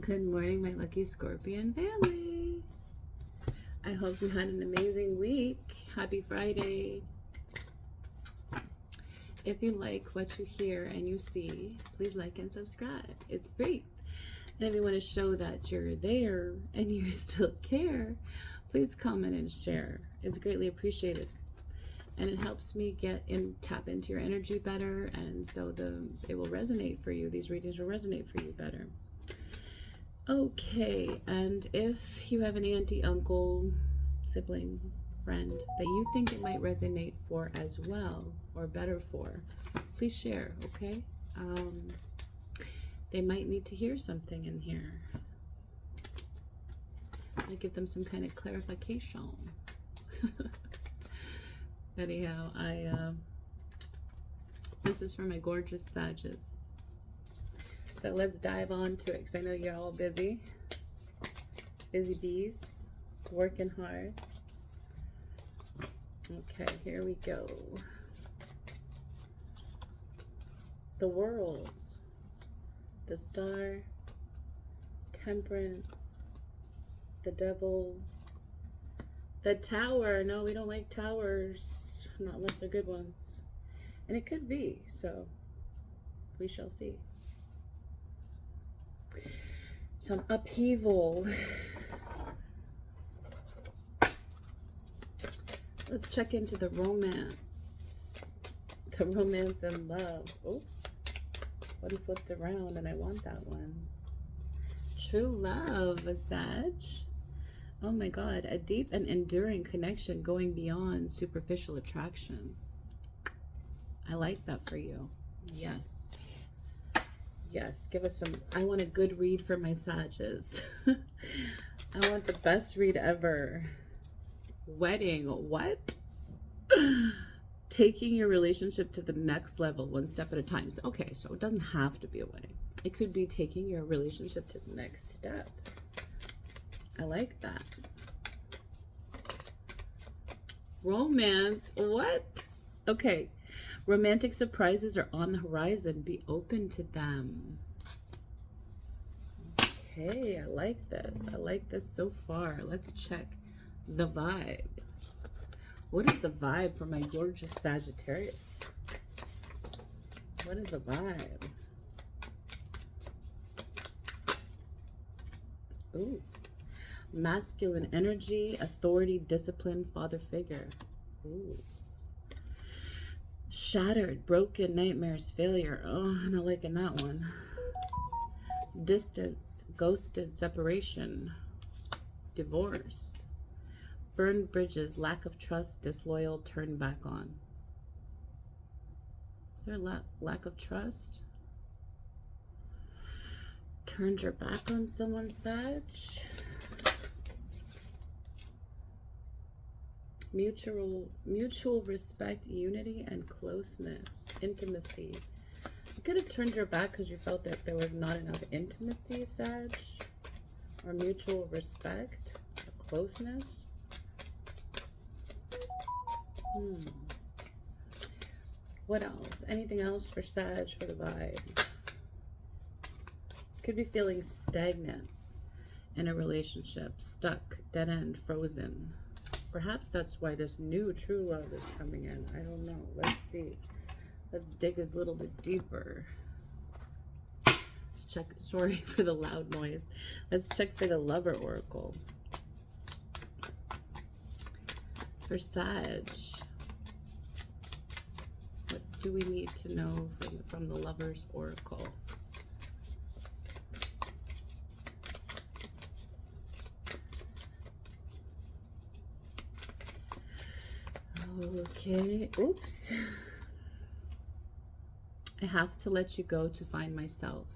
Good morning, my lucky Scorpion family. I hope you had an amazing week. Happy Friday. If you like what you hear and you see, please like and subscribe. It's free. And if you want to show that you're there and you still care, please comment and share. It's greatly appreciated. And it helps me tap into your energy better, and so it will resonate for you. These readings will resonate for you better. Okay, and if you have an auntie, uncle, sibling, friend that you think it might resonate for as well, or better for, please share, okay? They might need to hear something in here. I give them some kind of clarification. Anyhow, this is for my gorgeous Sagittarius. So let's dive on to it, because I know you're all busy. Busy bees, working hard. Okay, here we go. The World, the Star, Temperance, the Devil, the Tower. No, we don't like towers, not unless they're good ones. And it could be, so we shall see. Some upheaval. Let's check into the romance. The romance and love. Oops. One flipped around and I want that one. True love, Sag. Oh my God. A deep and enduring connection going beyond superficial attraction. I like that for you. Yes. Yes, give us some. I want a good read for my Sages. I want the best read ever. Wedding. What? Taking your relationship to the next level, one step at a time. So, okay, so it doesn't have to be a wedding. It could be taking your relationship to the next step. I like that. Romance. What? Okay. Romantic surprises are on the horizon. Be open to them. Okay, I like this. I like this so far. Let's check the vibe. What is the vibe for my gorgeous Sagittarius? What is the vibe? Ooh. Masculine energy, authority, discipline, father figure. Ooh. Shattered, broken, nightmares, failure. Oh, I'm not liking that one. Distance, ghosted, separation, divorce, burned bridges, lack of trust, disloyal, turned back on. Is there a lack of trust? Turned your back on someone, Sag? Mutual respect, unity, and closeness, intimacy. You could have turned your back because you felt that there was not enough intimacy, Sag, or mutual respect, or closeness. What else? Anything else for Sag for the vibe? Could be feeling stagnant in a relationship, stuck, dead end, frozen. Perhaps that's why this new true love is coming in. I don't know. Let's see. Let's dig a little bit deeper. Let's check. Sorry for the loud noise. Let's check for the Lover Oracle. For Sag, what do we need to know from the Lover's Oracle? Okay, oops. I have to let you go to find myself.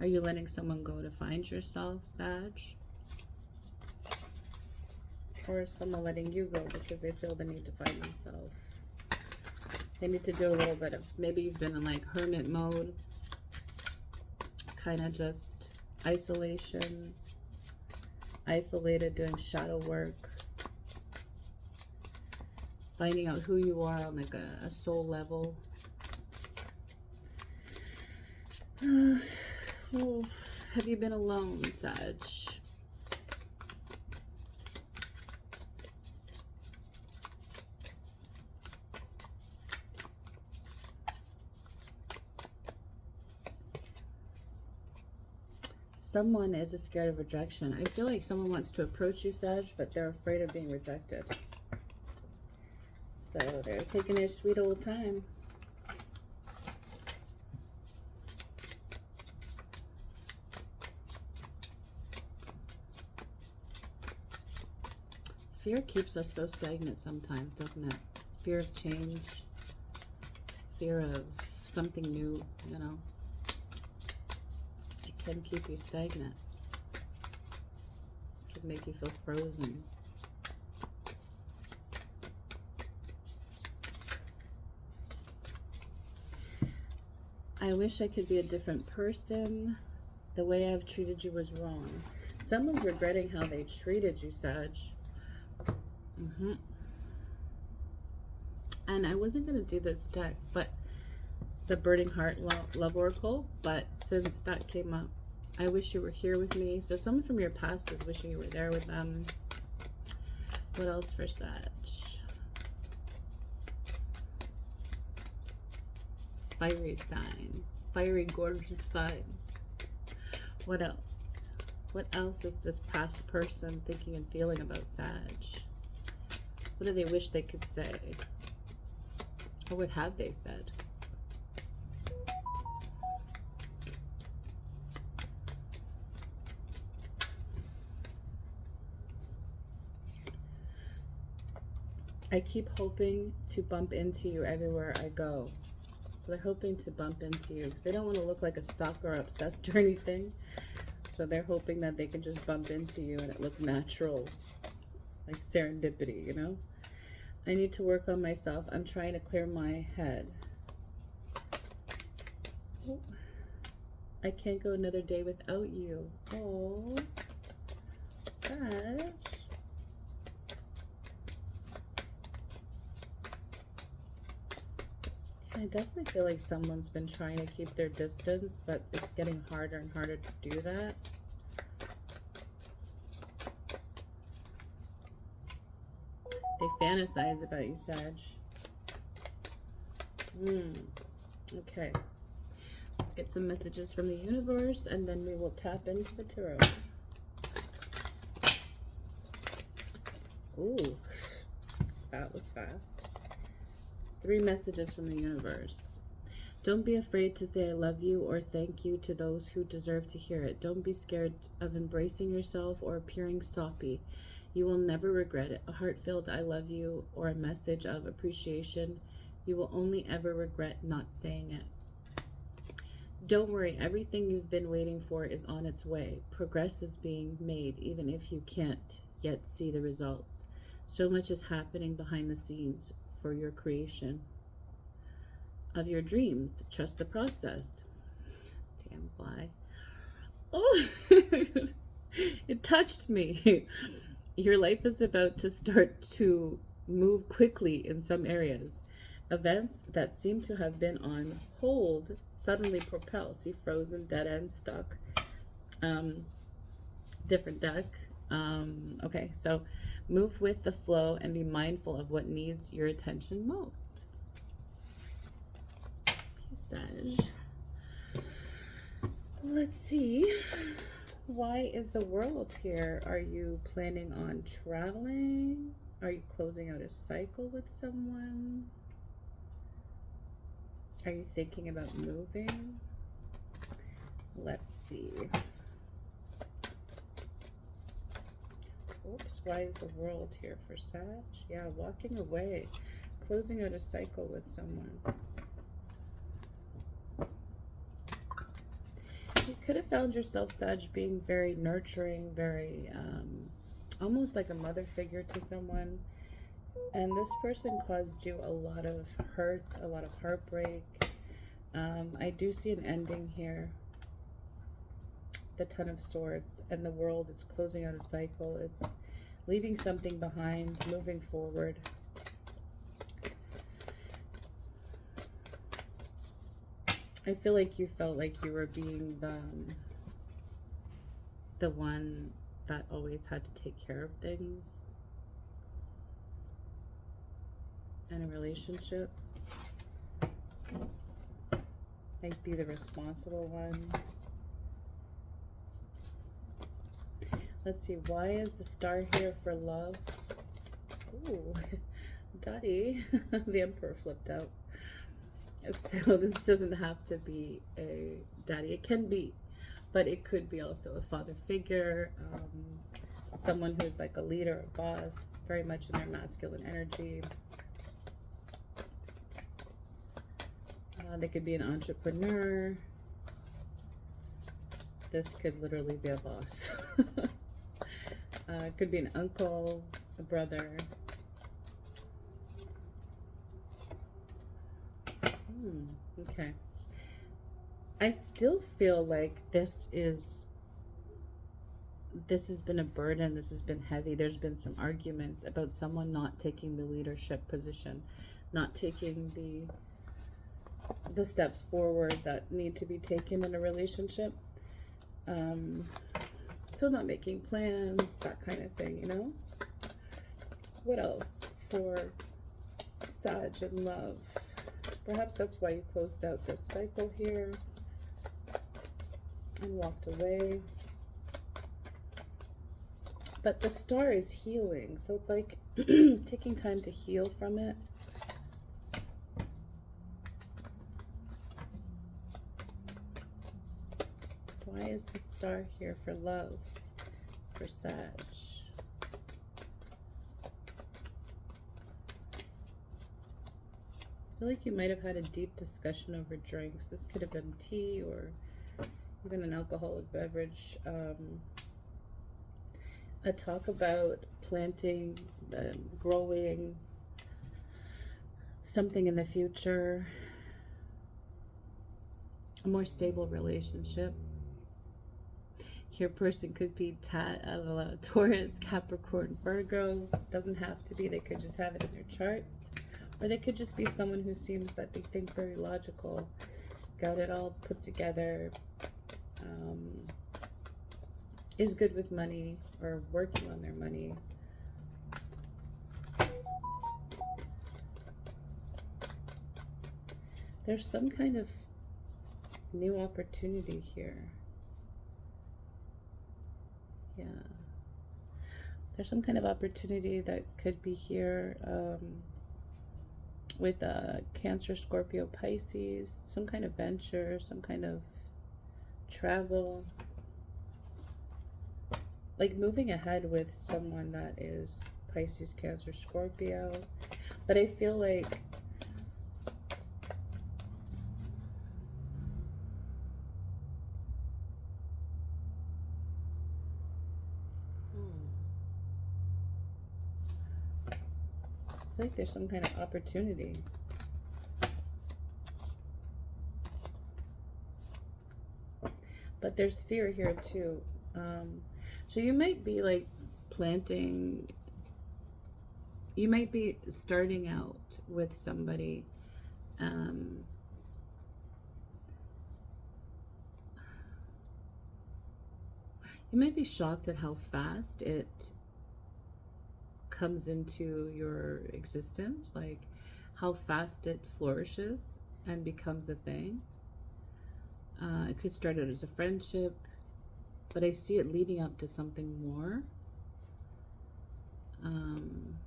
Are you letting someone go to find yourself, Sag? Or is someone letting you go because they feel the need to find themselves? They need to do a little bit of, maybe you've been in like hermit mode, kind of just isolation, isolated, doing shadow work. Finding out who you are on like a soul level. have you been alone, Sag? Someone is scared of rejection. I feel like someone wants to approach you, Sag, but they're afraid of being rejected. So they're taking their sweet old time. Fear keeps us so stagnant sometimes, doesn't it? Fear of change, fear of something new, you know. It can keep you stagnant. It can make you feel frozen. I wish I could be a different person. The way I've treated you was wrong. Someone's regretting how they treated you, Sag. And I wasn't going to do this deck, but the Burning Heart Love Oracle, but since that came up, I wish you were here with me. So someone from your past is wishing you were there with them. What else for Sag? Fiery sign. Fiery, gorgeous sign. What else? What else is this past person thinking and feeling about Sag? What do they wish they could say? Or what have they said? I keep hoping to bump into you everywhere I go. So they're hoping to bump into you because they don't want to look like a stalker or obsessed or anything. So they're hoping that they can just bump into you and it looks natural, like serendipity, you know? I need to work on myself. I'm trying to clear my head. Oh, I can't go another day without you. Oh, Sag. I definitely feel like someone's been trying to keep their distance, but it's getting harder and harder to do that. They fantasize about you, Sag. Okay. Let's get some messages from the universe, and then we will tap into the tarot. Ooh, that was fast. 3 messages from the universe. Don't be afraid to say I love you or thank you to those who deserve to hear it. Don't be scared of embracing yourself or appearing soppy. You will never regret it. A heartfelt I love you or a message of appreciation. You will only ever regret not saying it. Don't worry. Everything you've been waiting for is on its way. Progress is being made even if you can't yet see the results. So much is happening behind the scenes for your creation of your dreams. Trust the process. Damn fly. Oh, it touched me. Your life is about to start to move quickly in some areas. Events that seem to have been on hold suddenly propel. See, frozen, dead end, stuck. Different deck. Okay, so move with the flow and be mindful of what needs your attention most. Sag. Let's see. Why is the world here? Are you planning on traveling? Are you closing out a cycle with someone? Are you thinking about moving? Let's see. Oops, why is the world here for Sag? Yeah, walking away, closing out a cycle with someone. You could have found yourself, Sag, being very nurturing, very almost like a mother figure to someone. And this person caused you a lot of hurt, a lot of heartbreak. I do see an ending here. The Ten of Swords, and the world is closing out a cycle. It's leaving something behind, moving forward. I feel like you felt like you were being the one that always had to take care of things in a relationship. Might be the responsible one. Let's see, why is the star here for love? Ooh, Daddy, the Emperor flipped out. So this doesn't have to be a daddy. It can be, but it could be also a father figure, someone who's like a leader, a boss, very much in their masculine energy. They could be an entrepreneur. This could literally be a boss. It could be an uncle, a brother. Okay. I still feel like this has been a burden. This has been heavy. There's been some arguments about someone not taking the leadership position, not taking the steps forward that need to be taken in a relationship. So not making plans, that kind of thing, you know? What else for Sag and love? Perhaps that's why you closed out this cycle here and walked away. But the star is healing, so it's like taking time to heal from it. Why is the star here for love, for Sag? I feel like you might have had a deep discussion over drinks. This could have been tea or even an alcoholic beverage. A talk about planting, growing something in the future. A more stable relationship. Your person could be Taurus, Capricorn, Virgo. Doesn't have to be. They could just have it in their charts. Or they could just be someone who seems that they think very logical, got it all put together, is good with money or working on their money. There's some kind of new opportunity here. Yeah. There's some kind of opportunity that could be here. With Cancer, Scorpio, Pisces, some kind of venture, some kind of travel, like moving ahead with someone that is Pisces, Cancer, Scorpio. But I feel like there's some kind of opportunity. But there's fear here too. So you might be like planting, you might be starting out with somebody. You might be shocked at how fast it comes into your existence, like how fast it flourishes and becomes a thing. It could start out as a friendship, but I see it leading up to something more. And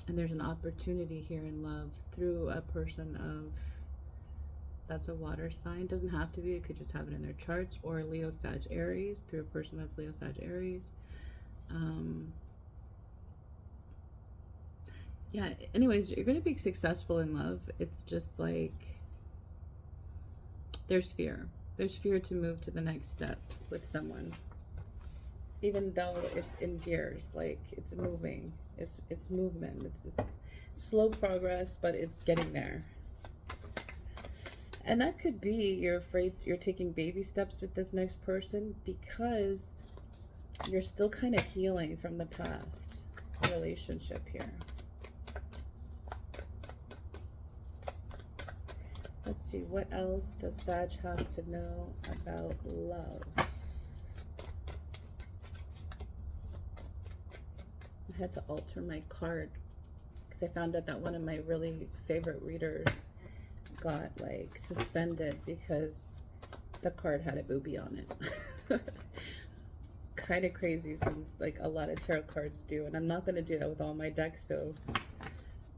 there's an opportunity here in love through a person of that's a water sign. Doesn't have to be, it could just have it in their charts, or Leo, Sag, Aries, through a person that's Leo, Sag, Aries. Yeah, anyways, you're going to be successful in love. It's just like there's fear. There's fear to move to the next step with someone. Even though it's in gears, like it's moving. It's movement. It's slow progress, but it's getting there. And that could be you're afraid, you're taking baby steps with this next person because you're still kind of healing from the past relationship here. Let's see, what else does Sag have to know about love? had to alter my card because I found out that one of my really favorite readers got like suspended because the card had a booby on it. Kind of crazy, since like a lot of tarot cards do, and I'm not going to do that with all my decks, so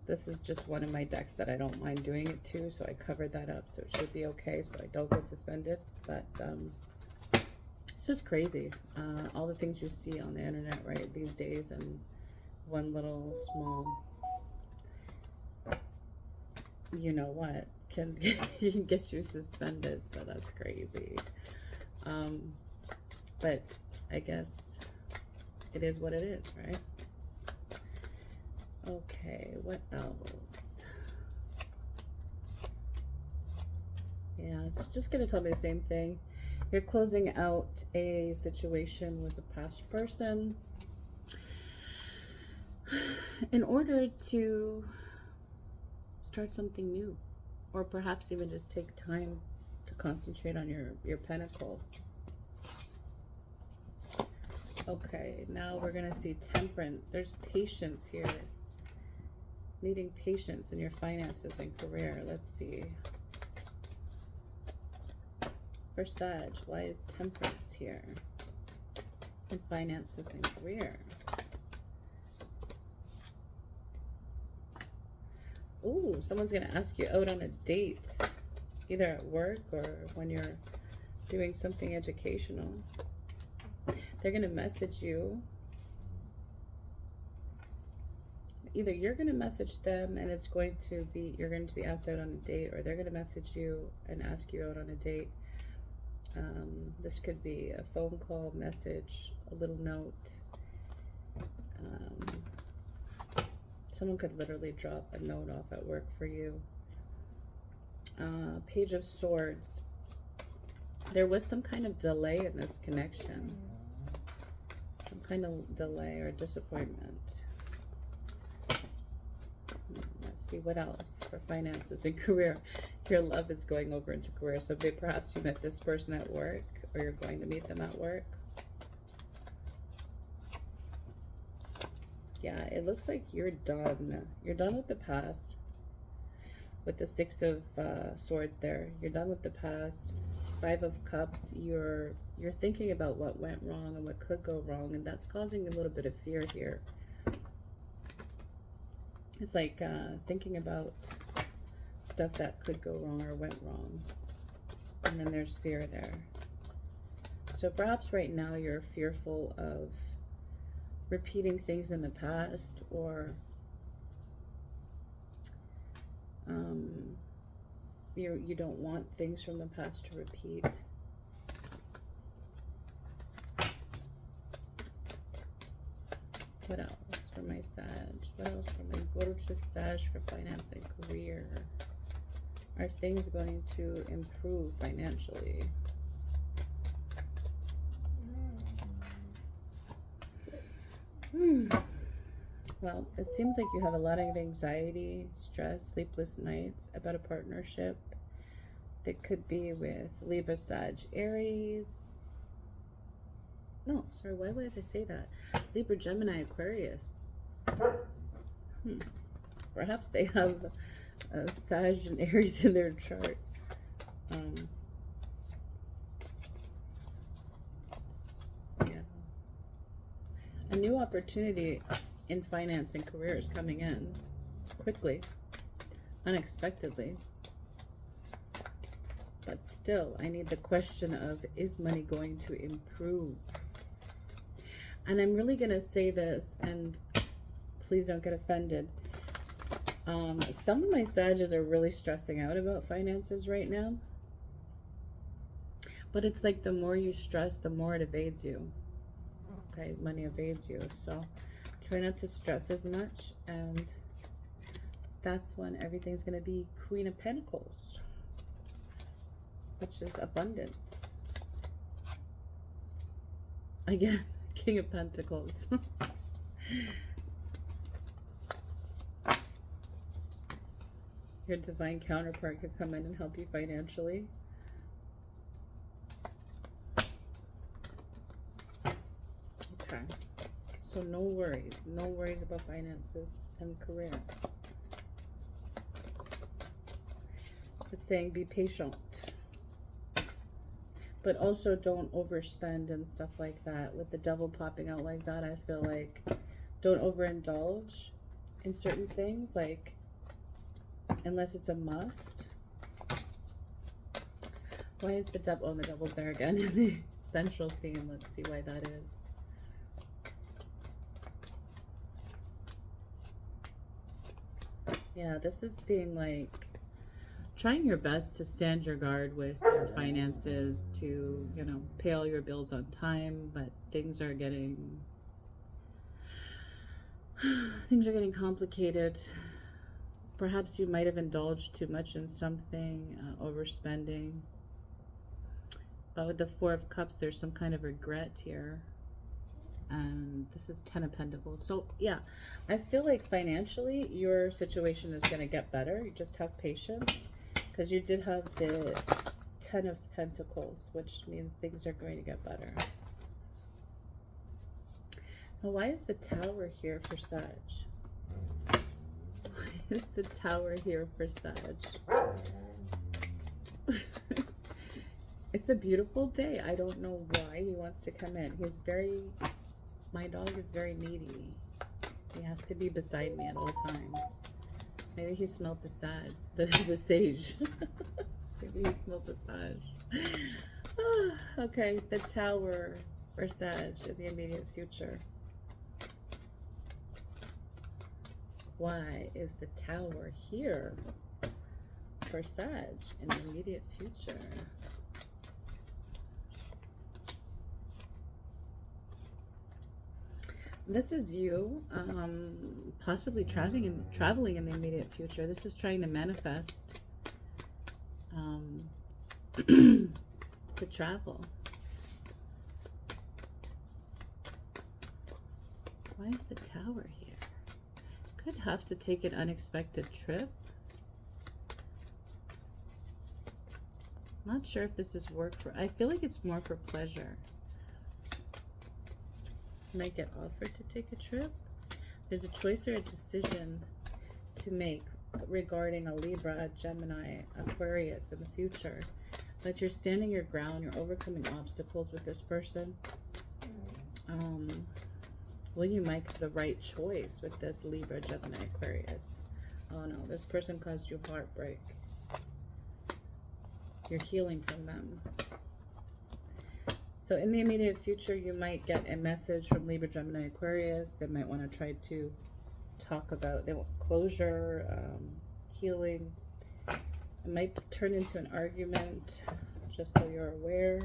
this is just one of my decks that I don't mind doing it to, so I covered that up, so it should be okay, so I don't get suspended. But it's just crazy, all the things you see on the internet right these days, and one little small, you know what, can get you suspended, so that's crazy. But I guess it is what it is, right? Okay, what else? Yeah, it's just going to tell me the same thing. You're closing out a situation with a past person in order to start something new, or perhaps even just take time to concentrate on your pentacles. Okay, now we're going to see temperance. There's patience here. Needing patience in your finances and career. Let's see. For Sag, why is temperance here? In finances and career. Ooh, someone's going to ask you out on a date. Either at work or when you're doing something educational. They're going to message you. Either you're going to message them and it's going to be, you're going to be asked out on a date, or they're going to message you and ask you out on a date. This could be a phone call, message, a little note. Someone could literally drop a note off at work for you. Page of Swords. There was some kind of delay in this connection. Some kind of delay or disappointment. Let's see what else for finances and career. Your love is going over into career. So perhaps you met this person at work, or you're going to meet them at work. Yeah, it looks like you're done. You're done with the past. With the Six of Swords there. You're done with the past. Five of Cups. You're thinking about what went wrong and what could go wrong, and that's causing a little bit of fear here. It's like thinking about stuff that could go wrong or went wrong. And then there's fear there. So perhaps right now you're fearful of repeating things in the past, or you don't want things from the past to repeat. What else for my Sag? What else for my gorgeous Sag for finance and career? Are things going to improve financially? Well, it seems like you have a lot of anxiety, stress, sleepless nights about a partnership that could be with Libra, Sag, Aries. No, sorry, why would I say that? Libra, Gemini, Aquarius. Perhaps they have Sag and Aries in their chart. Yeah. A new opportunity in finance and career is coming in quickly, unexpectedly. But still, I need the question of, is money going to improve? And I'm really going to say this, and please don't get offended. Some of my Sages are really stressing out about finances right now. But it's like the more you stress, the more it evades you. Okay, money evades you. So try not to stress as much, and that's when everything's going to be Queen of Pentacles, which is abundance. Again, King of Pentacles. Your divine counterpart could come in and help you financially. Okay. So no worries. No worries about finances and career. It's saying be patient. But also don't overspend and stuff like that. With the devil popping out like that, I feel like don't overindulge in certain things, like unless it's a must. Why is the devil? Oh, the devil's there again in the central theme. Let's see why that is. Yeah, this is being like trying your best to stand your guard with your finances, to, you know, pay all your bills on time, but things are getting complicated. Perhaps you might have indulged too much in something, overspending. But with the Four of Cups, there's some kind of regret here. And this is Ten of Pentacles. So yeah, I feel like financially your situation is going to get better. You just have patience, because you did have the Ten of Pentacles, which means things are going to get better. Now, why is the Tower here for Sag? Why is the Tower here for Sag? It's a beautiful day. I don't know why he wants to come in. He's very... My dog is very needy. He has to be beside me at all times. Maybe he smelled the sage. The sage. Maybe he smelled the sage. Okay, the Tower for Sag in the immediate future. Why is the Tower here for Sag in the immediate future? This is you, possibly traveling in the immediate future. This is trying to manifest to travel. Why is the Tower here? Could have to take an unexpected trip. Not sure if this is work for... I feel like it's more for pleasure. Might get offered to take a trip. There's a choice or a decision to make regarding a Libra, a Gemini, Aquarius in the future. But you're standing your ground. You're overcoming obstacles with this person. Will you make the right choice with this Libra, Gemini, Aquarius? Oh no, this person caused you heartbreak. You're healing from them. So in the immediate future, you might get a message from Libra, Gemini, Aquarius. They might want to try to talk about, they want closure, healing. It might turn into an argument, just so you're aware.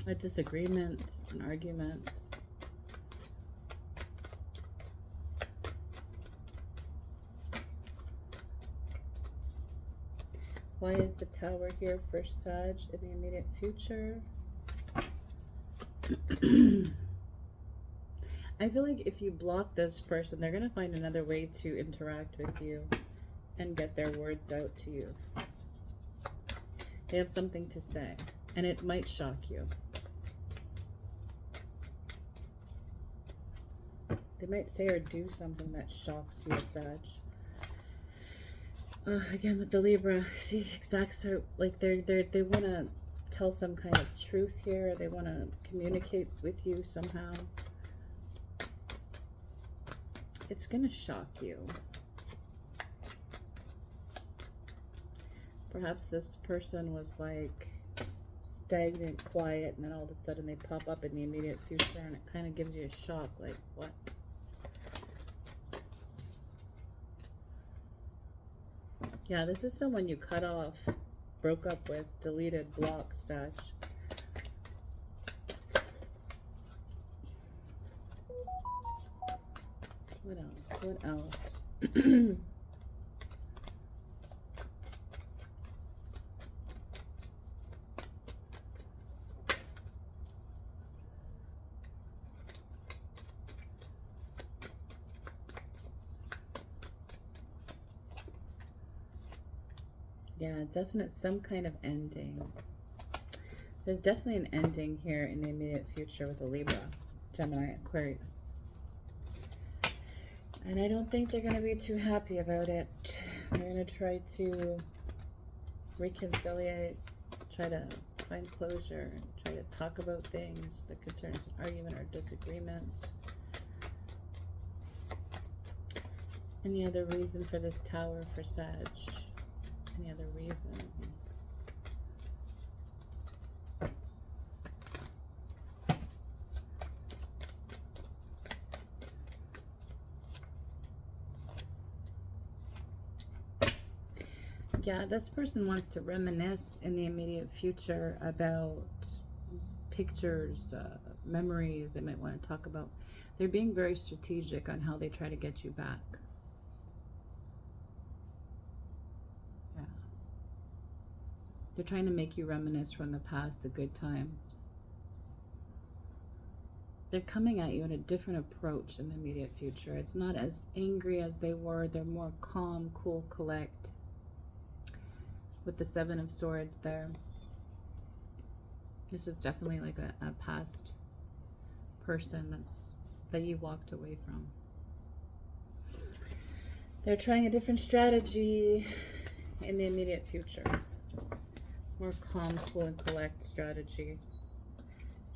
A disagreement, an argument. Why is the Tower here for Sag in the immediate future? I feel like if you block this person, they're going to find another way to interact with you and get their words out to you. They have something to say, and it might shock you. They might say or do something that shocks you, Sag. Again, with the Libra, see, exact, so like they want to tell some kind of truth here. They want to communicate with you somehow. It's going to shock you. Perhaps this person was like stagnant, quiet, and then all of a sudden they pop up in the immediate future, and it kind of gives you a shock, like, what? Yeah, this is someone you cut off, broke up with, deleted, blocked, Sag. What else? What else? Yeah, definite some kind of ending. There's definitely an ending here in the immediate future with a Libra, Gemini, Aquarius. And I don't think they're going to be too happy about it. They're going to try to reconciliate, try to find closure, try to talk about things that could turn into an argument or disagreement. Any other reason for this Tower for Sag? Any other reason? Yeah, this person wants to reminisce in the immediate future about pictures, memories they might want to talk about. They're being very strategic on how they try to get you back. Yeah. They're trying to make you reminisce from the past, the good times. They're coming at you in a different approach in the immediate future. It's not as angry as they were. They're more calm, cool, collect. With the Seven of Swords there. This is definitely like a past person that you walked away from. They're trying a different strategy in the immediate future. More calm, cool, and collect strategy.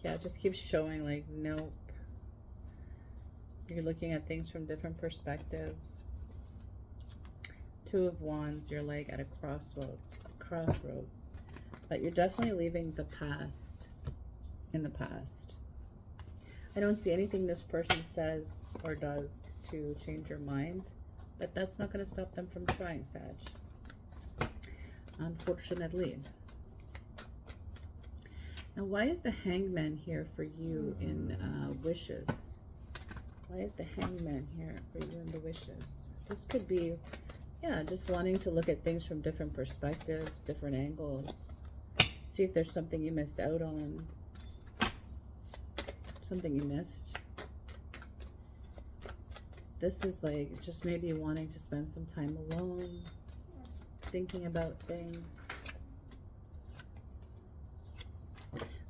Yeah, it just keeps showing like, nope. You're looking at things from different perspectives. Two of Wands, you're like at a crossroads. But you're definitely leaving the past in the past. I don't see anything this person says or does to change your mind, but that's not going to stop them from trying, Sag. Unfortunately. Now, why is the Hangman here for you in wishes? Why is the Hangman here for you in the wishes? This could be, yeah, just wanting to look at things from different perspectives, different angles. See if there's something you missed out on. Something you missed. This is like just maybe wanting to spend some time alone, thinking about things.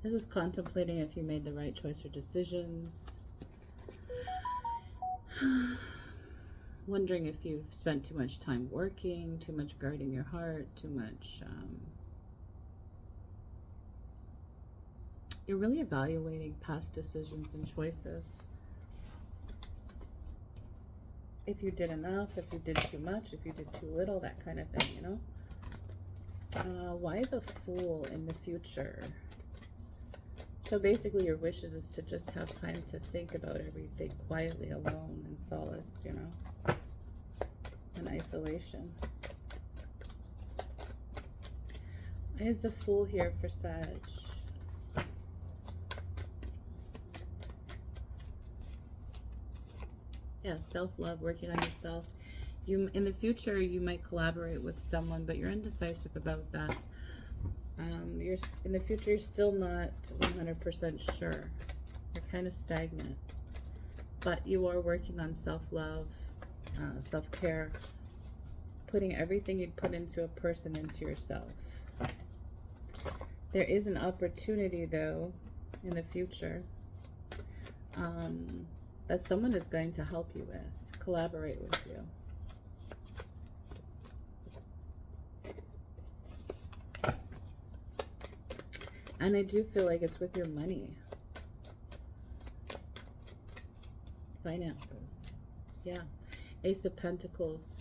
This is contemplating if you made the right choice or decisions. Wondering if you've spent too much time working, too much guarding your heart, too much... You're really evaluating past decisions and choices. If you did enough, if you did too much, if you did too little, that kind of thing, you know? Why the Fool in the future? So basically your wishes is to just have time to think about everything quietly, alone, in solace, you know? In isolation. Why is the Fool here for Sag? Yeah, self-love, working on yourself. You, in the future, you might collaborate with someone, but you're indecisive about that. You're in the future, you're still not 100% sure. You're kind of stagnant, but you are working on self-love, self-care, putting everything you'd put into a person into yourself. There is an opportunity, though, in the future that someone is going to help you with, collaborate with you. And I do feel like it's with your money. Finances. Yeah. Ace of Pentacles.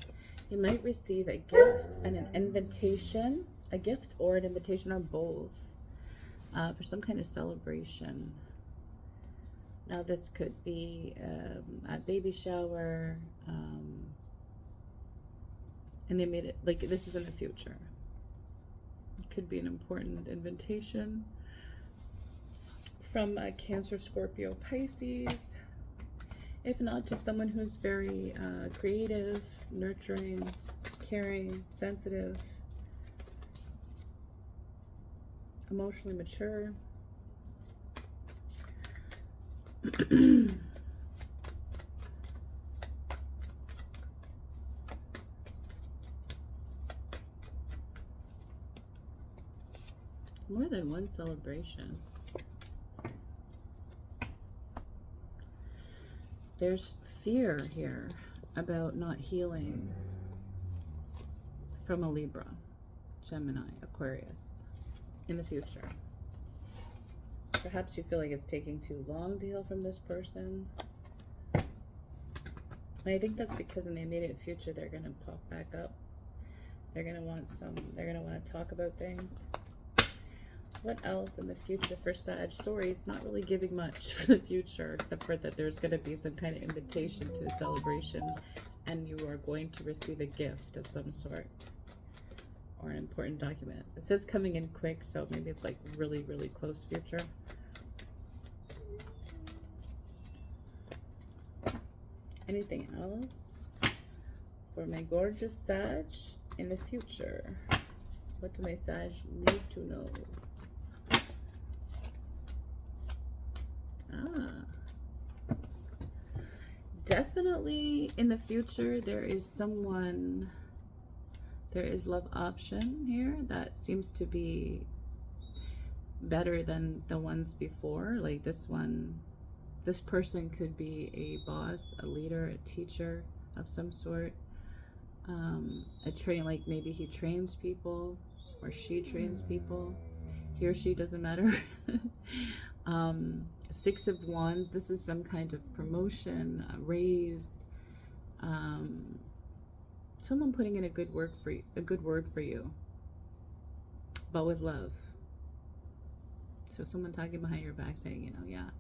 You might receive a gift and an invitation. A gift or an invitation, or both. For some kind of celebration. Now this could be a baby shower. And they made it, like, this is in the future. Could be an important invitation from a Cancer, Scorpio, Pisces. If not, just someone who's very creative, nurturing, caring, sensitive, emotionally mature. More than one celebration. There's fear here about not healing from a Libra, Gemini, Aquarius in the future. Perhaps you feel like it's taking too long to heal from this person. And I think that's because in the immediate future, they're going to pop back up. They're going to want to talk about things. What else in the future for Sag? Sorry, it's not really giving much for the future, except for that there's going to be some kind of invitation to a celebration, and you are going to receive a gift of some sort, or an important document. It says coming in quick, so maybe it's like really, really close future. Anything else for my gorgeous Sag in the future? What do my Sag need to know? Definitely in the future there is love option here that seems to be better than the ones before. Like this person could be a boss, a leader, a teacher of some sort, like maybe he trains people or she trains people. He or she, doesn't matter. Six of Wands, this is some kind of promotion, a raise, someone putting in a good word for you, but with love. So someone talking behind your back saying, you know, yeah,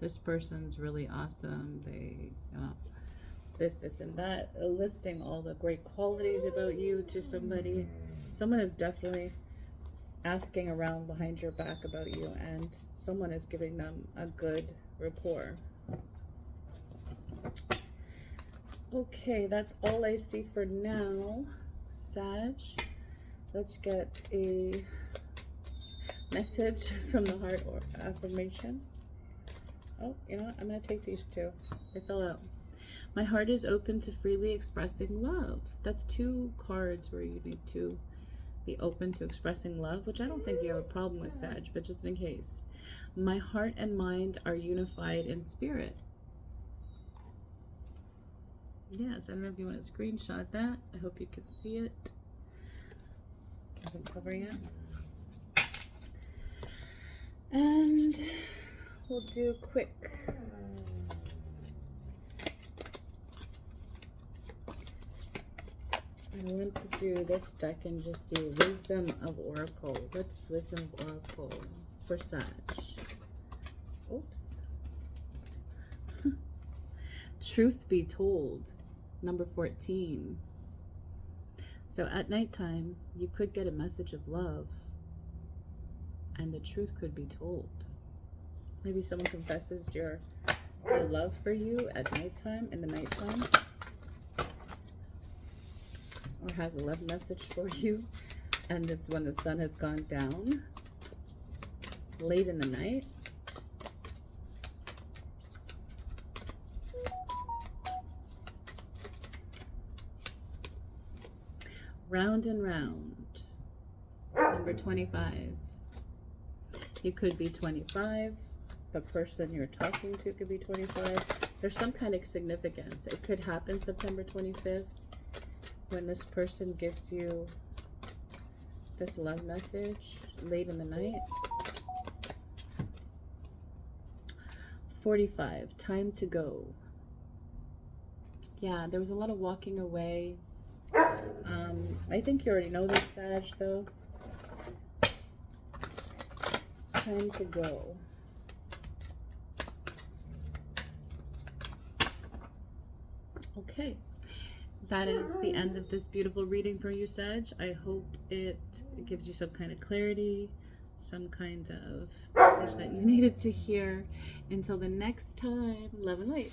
this person's really awesome. They, this and that, listing all the great qualities about you to somebody. Someone is definitely asking around behind your back about you, and someone is giving them a good rapport. Okay, that's all I see for now, Sag. Let's get a message from the heart or affirmation. Oh, you know what? I'm going to take these two. They fell out. My heart is open to freely expressing love. That's two cards where you need to be open to expressing love, which I don't think you have a problem with, Sag, but just in case. My heart and mind are unified in spirit. Yes, I don't know if you want to screenshot that. I hope you can see it. I'm covering it. And we'll do a quick I want to do this deck and just see Wisdom of Oracle. What's Wisdom of Oracle for Sag? Oops. Truth be told, number 14. So at nighttime, you could get a message of love, and the truth could be told. Maybe someone confesses their love for you at nighttime, in the nighttime, or has a love message for you, and it's when the sun has gone down, late in the night. Round and round. Number 25. You could be 25. The person you're talking to could be 25. There's some kind of significance. It could happen September 25th when this person gives you this love message late in the night. 45. Time to go. Yeah, there was a lot of walking away. I think you already know this, Sag, though. Time to go. Okay. That is the end of this beautiful reading for you, Sag. I hope it gives you some kind of clarity, some kind of message that you needed to hear. Until the next time, love and light.